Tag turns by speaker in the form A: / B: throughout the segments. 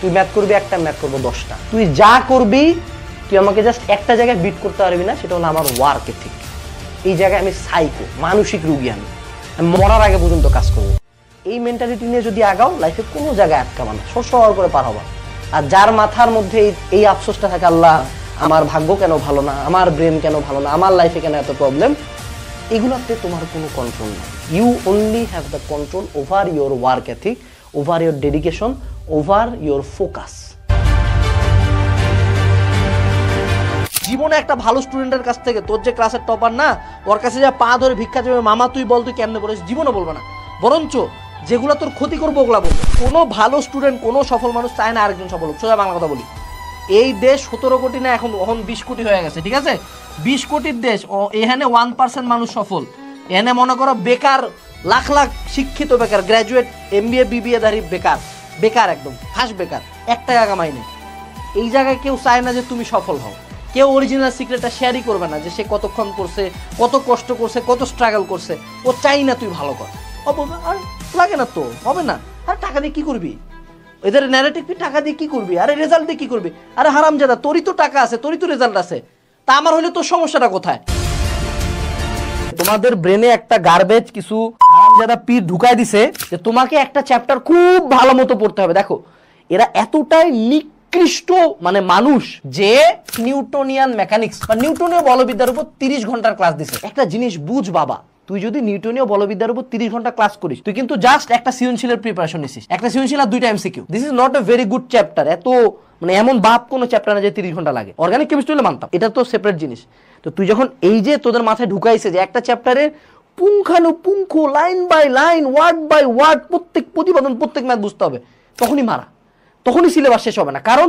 A: তুই ম্যাথ করবি একটা, ম্যাথ করবো 10টা। তুই যা করবি তুই আমাকে জাস্ট একটা জায়গায় বিট করতে পারবি না, সেটা হলো আমার ওয়ার্ক এথিক। এই জায়গায় আমি সাইকো, মানসিক রুগী। আমি মরার আগে পর্যন্ত কাজ করবো। এই মেন্টালিটি নিয়ে যদি আগাও, লাইফে কোনো জায়গায় আটকাবা না, সর করে পার হবা। আর যার মাথার মধ্যে এই আফসোসটা থাকে, আল্লাহ আমার ভাগ্য কেন ভালো না, আমার ব্রেন কেন ভালো না, আমার লাইফে কেন এত প্রবলেম, এগুলোতে তোমার কোনো কন্ট্রোল নাই। You only have the control over your work ethic, over your dedication, over your focus. জীবনে একটা ভালো স্টুডেন্টের কাছ থেকে, তোর যে ক্লাসের টপার না, ওর কাছে যা পা ধরে ভিক্ষা চাইবে, মামা তুই বল তুই কেমনে করিস, জীবনে বলবে না। বরঞ্চ যেগুলো তোর ক্ষতি করবো ওগুলা বলবে। কোনো ভালো স্টুডেন্ট, কোনো সফল মানুষ চায় না আরেকজন সফল হোক। সোজা বাংলা কথা বলি, এই দেশ 17 কোটি না, এখন 20 কোটি হয়ে গেছে, ঠিক আছে? 20 কোটির দেশ, এখানে 1% মানুষ সফল। এখানে মনে করো বেকার, লাখ লাখ শিক্ষিত বেকার, গ্র্যাজুয়েট MBA BBA ধারী বেকার, বেকার একদম হাস বেকার, 1 টাকা কামাই নেই। এই জায়গায় কেউ চায় না যে তুমি সফল হও। কেউ অরিজিনাল সিক্রেটটা শেয়ারই করবে না, যে সে কতক্ষণ করছে, কত কষ্ট করছে, কত স্ট্রাগল করছে। ও চাই না তুই ভালো কর। আর লাগে না তো, হবে না। আর টাকা দিয়ে কি করবি? এদের ন্যারেটিভ, টাকা দিয়ে কি করবি? আরে রেজাল্ট দিয়ে কি করবি? আরে হারামজাদা, তোরই তো টাকা আছে, তোরই তো রেজাল্ট আছে, তা আমার হলে তোর সমস্যাটা কোথায়? তোমাদের ব্রেনে একটা গার্বেজ কিছু হারামজাদা পীর ঢুকাই দিছে যে তোমাকে একটা চ্যাপ্টার খুব ভালো মতো পড়তে হবে। দেখো, এরা এতটাই নিকৃষ্ট মানে মানুষ যে নিউটনিয়ান মেকানিক্স বা নিউটনীয় বলবিদ্যার উপর 30 ঘন্টার ক্লাস দিছে। একটা জিনিস বুঝ বাবা, তুই যদি নিউটনীয় বলবিদ্যার উপর 30 ঘন্টা ক্লাস করিস, তুই কিন্তু জাস্ট একটা সৃজনশীলের প্রিপারেশন নিছিস। একটা সৃজনশীল আর 2টা MCQ। This is not a very good chapter. এত মানে এমন বাপ কোনো চ্যাপ্টার না যে 30 ঘন্টা লাগে। অর্গানিক কেমিস্ট্রি হলে মানতাম, এটা তো সেপারেট জিনিস। তো তুই যখন এই যে তোদের মাথায় ঢুকাইছে যে একটা চ্যাপ্টারের পুঙ্খানুপুঙ্খ, line by line, word by word, প্রত্যেক প্রতিপাদন, প্রত্যেক ম্যাথ বুঝতে হবে, তখনই মারা, তখনই সিলেবাস শেষ হবে না। কারণ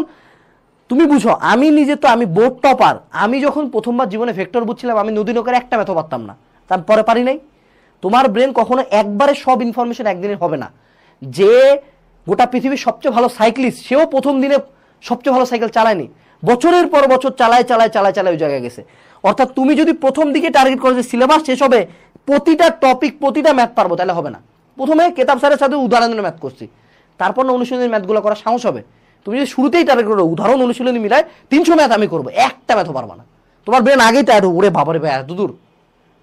A: তুমি বুঝো, আমি নিজে তো আমি বোর্ড টপার। আমি যখন প্রথমবার জীবনে ভেক্টর বুঝছিলাম, আমি নদী নৌকার একটা ম্যাথও পারতাম না, তারপরে পারি নাই। তোমার ব্রেন কখনো একবারে সব ইনফরমেশন একদিনে হবে না। যে গোটা পৃথিবীর সবচেয়ে ভালো সাইক্লিস্ট, সেও প্রথম দিনে সবচেয়ে ভালো সাইকেল চালায়নি, বছরের পর বছর চালায় ওই জায়গায় গেছে। অর্থাৎ তুমি যদি প্রথম দিকে টার্গেট করো যে সিলেবাস শেষ হবে, প্রতিটা টপিক, প্রতিটা ম্যাথ পারবো, তাহলে হবে না। প্রথমে কেতাব স্যারের সাথে উদাহরণের ম্যাথ করছি, তারপর না অনুশীলনের ম্যাথগুলো করা সাহস হবে। তুমি যদি শুরুতেই টার্গেট করো উদাহরণ অনুশীলনী মিলায় 300 ম্যাথ আমি করবো, একটা ম্যাথও পারবা না। তোমার ব্রেন আগেই টায়ার্ড, ওরে বাবারে ভাই এত দূর,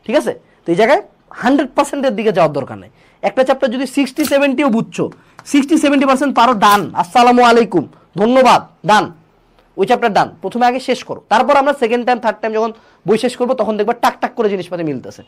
A: ঠিক আছে? তো এই জায়গায় 100%-এর দিকে যাওয়ার দরকার নেই। একটা চ্যাপ্টার যদি 60-70ও বুঝছো, 60-70% পারো, ডান, আসসালামু আলাইকুম, ধন্যবাদ, ডান, ওই চ্যাপ্টার ডান। প্রথমে আগে শেষ করো, তারপর আমরা সেকেন্ড টাইম থার্ড টাইম যখন বই শেষ করবো, তখন দেখবা টাক টাক করে জিনিসপাতি মিলতেছে।